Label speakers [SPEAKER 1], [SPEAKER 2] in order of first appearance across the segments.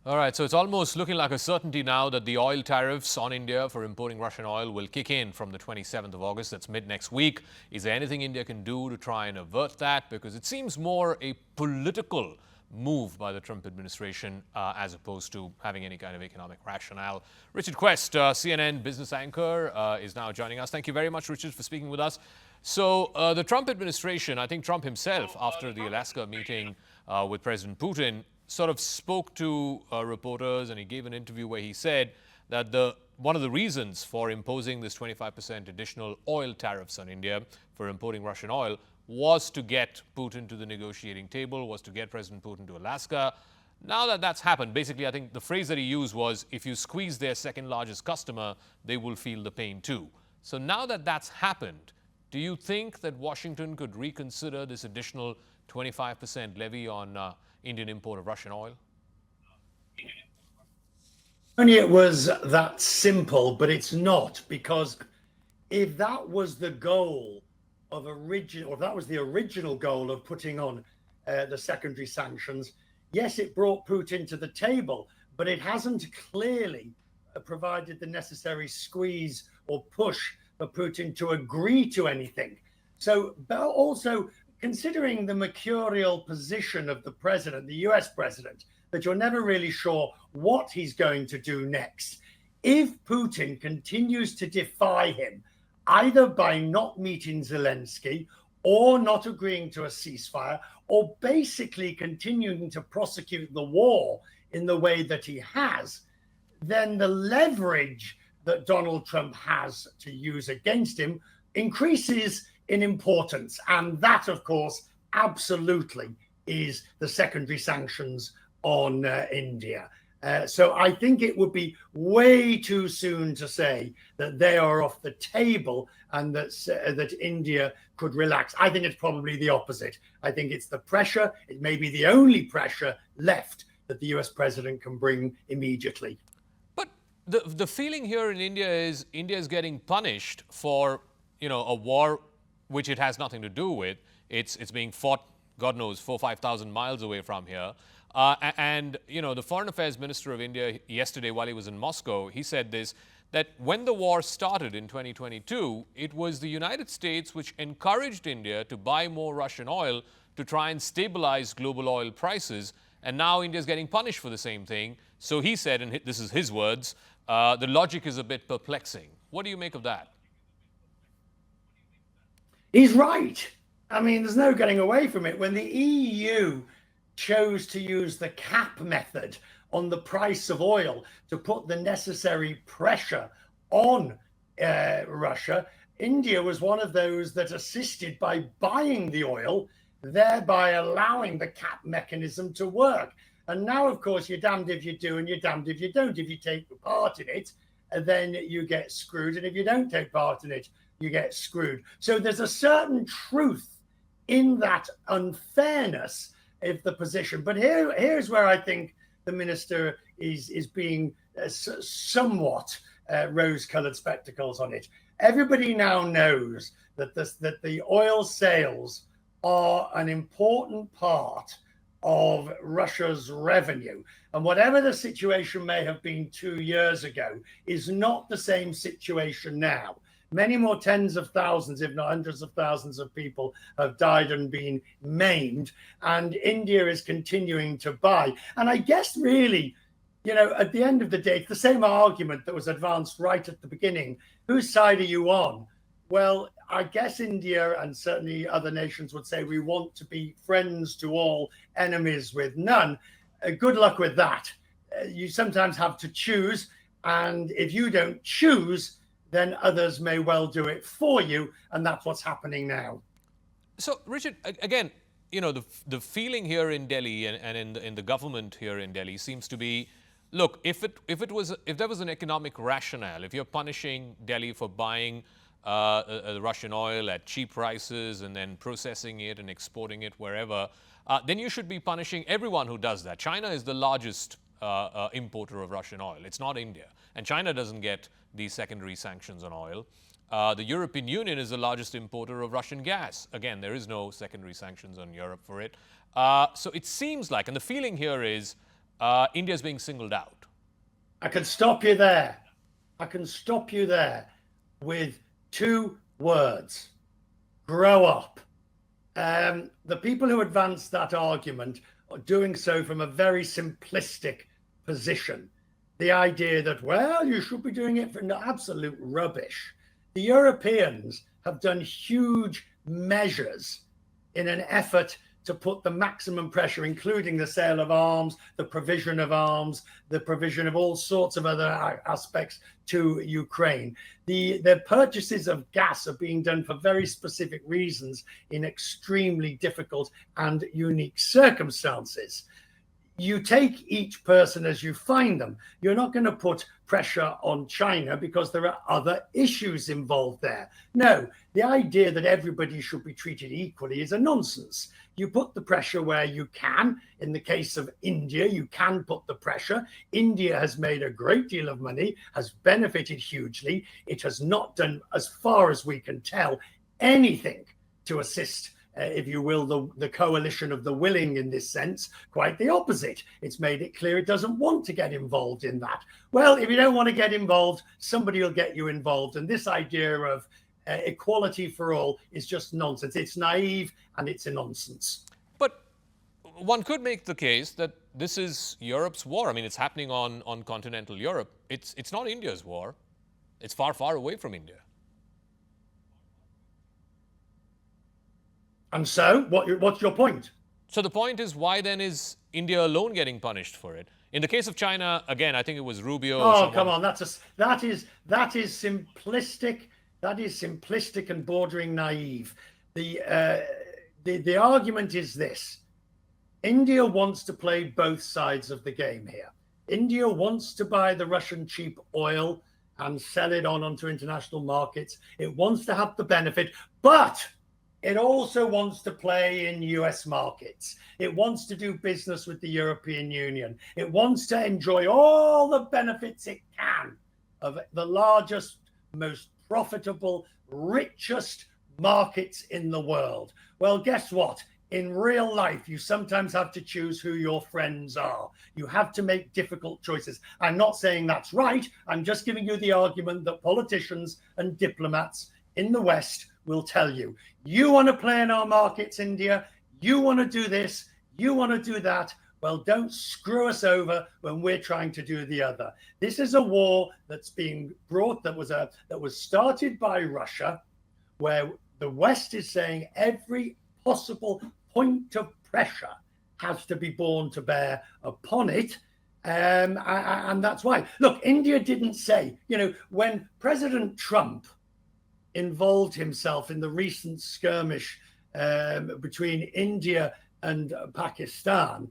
[SPEAKER 1] All right, so it's almost looking like a certainty now that the oil tariffs on India for importing Russian oil will kick in from the 27th of August. That's mid next week. Is there anything India can do to try and avert that? Because it seems more a political move by the Trump administration as opposed to having any kind of economic rationale. Richard Quest, CNN business anchor, is now joining us. Thank you very much, Richard, for speaking with us. So the Trump administration, I think Trump himself, after the Alaska meeting with President Putin, sort of spoke to reporters, and he gave an interview where he said that one of the reasons for imposing this 25% additional oil tariffs on India for importing Russian oil was to get Putin to the negotiating table, was to get President Putin to Alaska. Now that that's happened, basically, I think the phrase that he used was, if you squeeze their second largest customer, they will feel the pain too. So now that that's happened, do you think that Washington could reconsider this additional 25% levy on Indian import of Russian oil?
[SPEAKER 2] Only it was that simple, but it's not, because if that was the goal of or if that was the original goal of putting on the secondary sanctions, yes, it brought Putin to the table, but it hasn't clearly provided the necessary squeeze or push for Putin to agree to anything. So, but also considering the mercurial position of the president, the US president, that you're never really sure what he's going to do next. If Putin continues to defy him, either by not meeting Zelensky or not agreeing to a ceasefire, or basically continuing to prosecute the war in the way that he has, then the leverage that Donald Trump has to use against him increases in importance. And that, of course, absolutely is the secondary sanctions on India. So I think it would be way too soon to say that they are off the table and that India could relax. I think it's probably the opposite. I think it's the pressure. It may be the only pressure left that the US president can bring immediately.
[SPEAKER 1] But the feeling here in India is getting punished for, a war which it has nothing to do with. It's being fought, God knows, 4,000 to 5,000 miles away from here. And the Foreign Affairs Minister of India yesterday, while he was in Moscow, he said this, that when the war started in 2022, it was the United States which encouraged India to buy more Russian oil to try and stabilize global oil prices. And now India is getting punished for the same thing. So he said, and this is his words, the logic is a bit perplexing. What do you make of that?
[SPEAKER 2] He's right. I mean, there's no getting away from it. When the EU chose to use the cap method on the price of oil to put the necessary pressure on Russia, India was one of those that assisted by buying the oil, thereby allowing the cap mechanism to work. And now, of course, you're damned if you do and you're damned if you don't. If you take part in it, then you get screwed. And if you don't take part in it, you get screwed. So there's a certain truth in that unfairness of the position. But here's where I think the minister is being somewhat rose-colored spectacles on it. Everybody now knows that the oil sales are an important part of Russia's revenue. And whatever the situation may have been 2 years ago is not the same situation now. Many more tens of thousands, if not hundreds of thousands of people have died and been maimed. And India is continuing to buy. And I guess really, at the end of the day, it's the same argument that was advanced right at the beginning. Whose side are you on? Well, I guess India and certainly other nations would say we want to be friends to all, enemies with none. Good luck with that. You sometimes have to choose. And if you don't choose, then others may well do it for you, and that's what's happening now.
[SPEAKER 1] So, Richard, again, the feeling here in Delhi and in the government here in Delhi seems to be, look, if there was an economic rationale, if you're punishing Delhi for buying Russian oil at cheap prices and then processing it and exporting it wherever, then you should be punishing everyone who does that. China is the largest importer of Russian oil. It's not India. And China doesn't get these secondary sanctions on oil. The European Union is the largest importer of Russian gas. Again, there is no secondary sanctions on Europe for it. So it seems like, and the feeling here is, India is being singled out.
[SPEAKER 2] I can stop you there. I can stop you there with 2 words. Grow up. The people who advance that argument are doing so from a very simplistic position. The idea that, well, you should be doing it for absolute rubbish. The Europeans have done huge measures in an effort to put the maximum pressure, including the sale of arms, the provision of arms, the provision of all sorts of other aspects to Ukraine. The purchases of gas are being done for very specific reasons in extremely difficult and unique circumstances. You take each person as you find them. You're not going to put pressure on China because there are other issues involved there. No, the idea that everybody should be treated equally is a nonsense. You put the pressure where you can. In the case of India, you can put the pressure. India has made a great deal of money, has benefited hugely. It has not done, as far as we can tell, anything to assist if you will, the coalition of the willing in this sense. Quite the opposite. It's made it clear it doesn't want to get involved in that. Well, if you don't want to get involved, somebody will get you involved. And this idea of equality for all is just nonsense. It's naive and it's a nonsense.
[SPEAKER 1] But one could make the case that this is Europe's war. I mean, it's happening on continental Europe. It's not India's war. It's far, far away from India.
[SPEAKER 2] And so, what's your point?
[SPEAKER 1] So the point is, why then is India alone getting punished for it? In the case of China, again, I think it was Rubio.
[SPEAKER 2] Oh, come on, that is simplistic. That is simplistic and bordering naive. The argument is this: India wants to play both sides of the game here. India wants to buy the Russian cheap oil and sell it onto international markets. It wants to have the benefit, but it also wants to play in US markets. It wants to do business with the European Union. It wants to enjoy all the benefits it can of the largest, most profitable, richest markets in the world. Well, guess what? In real life, you sometimes have to choose who your friends are. You have to make difficult choices. I'm not saying that's right. I'm just giving you the argument that politicians and diplomats in the West will tell you. You want to play in our markets, India. You want to do this. You want to do that. Well, don't screw us over when we're trying to do the other. This is a war that's being brought, that was started by Russia, where the West is saying every possible point of pressure has to be borne to bear upon it. And that's why. Look, India didn't say, when President Trump involved himself in the recent skirmish between India and Pakistan,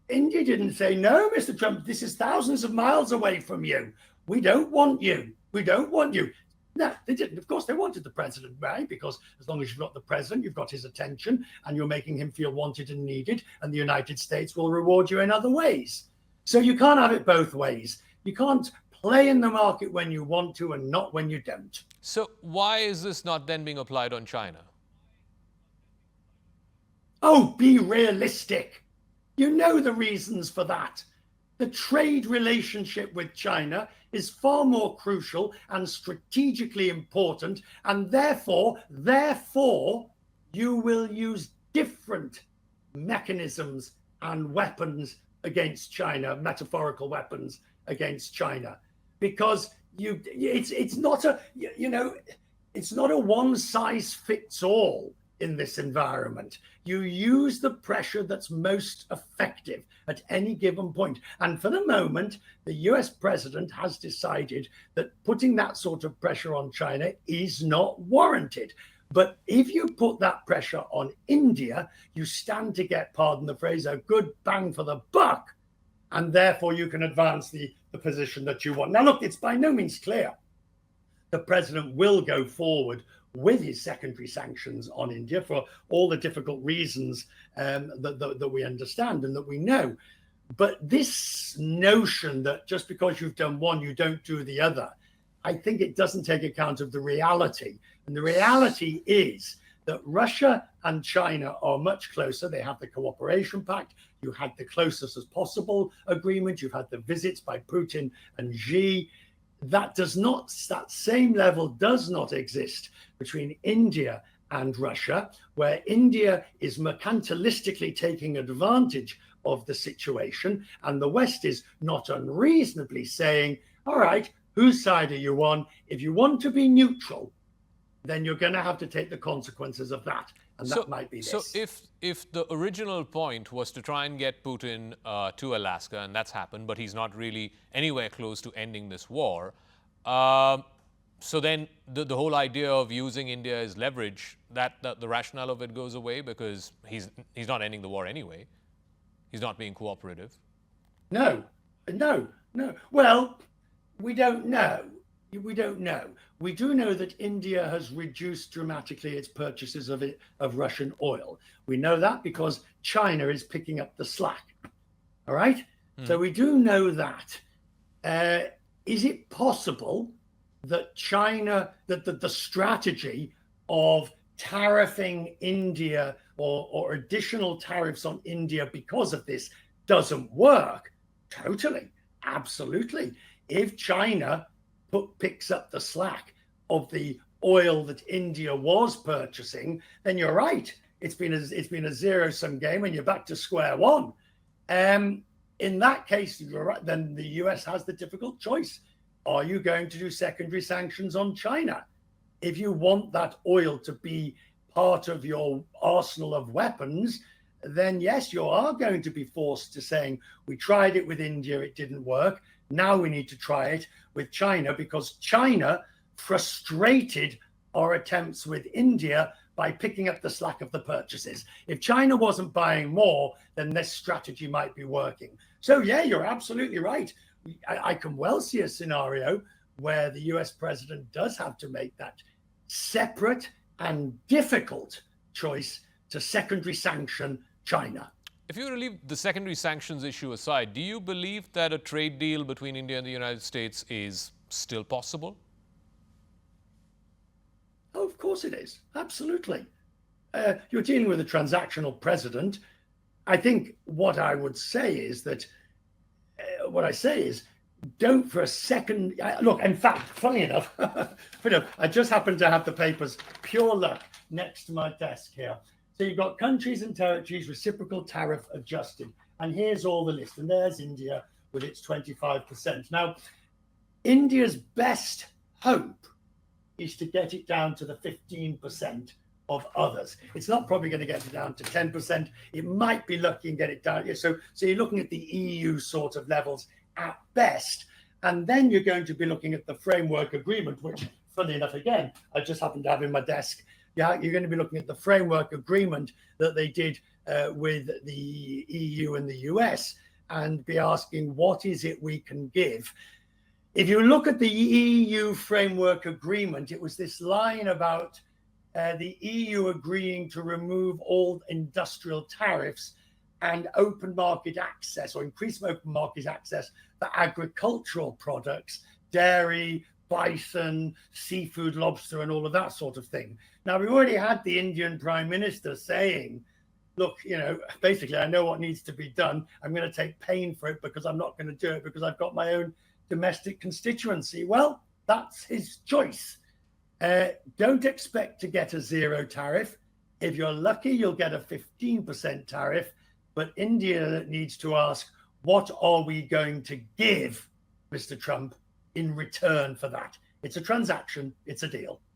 [SPEAKER 2] India didn't say, no, Mr. Trump, this is thousands of miles away from you. We don't want you. We don't want you. No, they didn't. Of course, they wanted the president, right? Because as long as you've got the president, you've got his attention and you're making him feel wanted and needed, and the United States will reward you in other ways. So you can't have it both ways. You can't play in the market when you want to and not when you don't.
[SPEAKER 1] So why is this not then being applied on China?
[SPEAKER 2] Oh, be realistic. You know the reasons for that. The trade relationship with China is far more crucial and strategically important, and therefore, you will use different mechanisms and weapons against China, metaphorical weapons against China, because it's not a one size fits all in this environment. You use the pressure that's most effective at any given point. And for the moment, the US president has decided that putting that sort of pressure on China is not warranted. But if you put that pressure on India, you stand to get, pardon the phrase, a good bang for the buck. And therefore you can advance the position that you want. Now, look, it's by no means clear the president will go forward with his secondary sanctions on India for all the difficult reasons that we understand and that we know. But this notion that just because you've done one, you don't do the other, I think it doesn't take account of the reality. And the reality is that Russia and China are much closer. They have the cooperation pact. You had the closest as possible agreement. You've had the visits by Putin and Xi. That same level does not exist between India and Russia, where India is mercantilistically taking advantage of the situation, and the West is not unreasonably saying, all right, whose side are you on? If you want to be neutral, then you're going to have to take the consequences of that. And that might be this.
[SPEAKER 1] So if the original point was to try and get Putin to Alaska, and that's happened, but he's not really anywhere close to ending this war, so then the whole idea of using India as leverage, that the rationale of it goes away because he's not ending the war anyway. He's not being cooperative.
[SPEAKER 2] No. Well, we don't know. We don't know. We do know that India has reduced dramatically its purchases of Russian oil. We know that because China is picking up the slack. All right? So we do know that. Is it possible that that the strategy of tariffing India or additional tariffs on India because of this doesn't work? Totally. Absolutely. If China picks up the slack of the oil that India was purchasing, then you're right. It's been a zero-sum game, and you're back to square one. In that case, you're right. Then the US has the difficult choice: are you going to do secondary sanctions on China? If you want that oil to be part of your arsenal of weapons, then yes, you are going to be forced to saying, we tried it with India, it didn't work. Now we need to try it with China, because China frustrated our attempts with India by picking up the slack of the purchases. If China wasn't buying more, then this strategy might be working. So yeah, you're absolutely right. I can well see a scenario where the US president does have to make that separate and difficult choice to secondary sanction China.
[SPEAKER 1] If you were to leave the secondary sanctions issue aside, do you believe that a trade deal between India and the United States is still possible?
[SPEAKER 2] Oh, of course it is. Absolutely. You're dealing with a transactional president. I think what I would say is that, don't for a second, look, in fact, funny enough, I just happen to have the papers, pure luck, next to my desk here. So you've got countries and territories, reciprocal tariff adjusted. And here's all the list. And there's India with its 25%. Now, India's best hope is to get it down to the 15% of others. It's not probably going to get it down to 10%. It might be lucky and get it down. So you're looking at the EU sort of levels at best. And then you're going to be looking at the framework agreement, which, funny enough, again, I just happen to have in my desk. Yeah, you're going to be looking at the framework agreement that they did with the EU and the US, and be asking, what is it we can give? If you look at the EU framework agreement, it was this line about the EU agreeing to remove all industrial tariffs and open market access, or increase open market access for agricultural products, dairy, bison, seafood, lobster, and all of that sort of thing. Now, we already had the Indian Prime Minister saying, look, basically, I know what needs to be done. I'm going to take pain for it because I'm not going to do it because I've got my own domestic constituency. Well, that's his choice. Don't expect to get a zero tariff. If you're lucky, you'll get a 15% tariff. But India needs to ask, what are we going to give Mr. Trump in return for that? It's a transaction. It's a deal.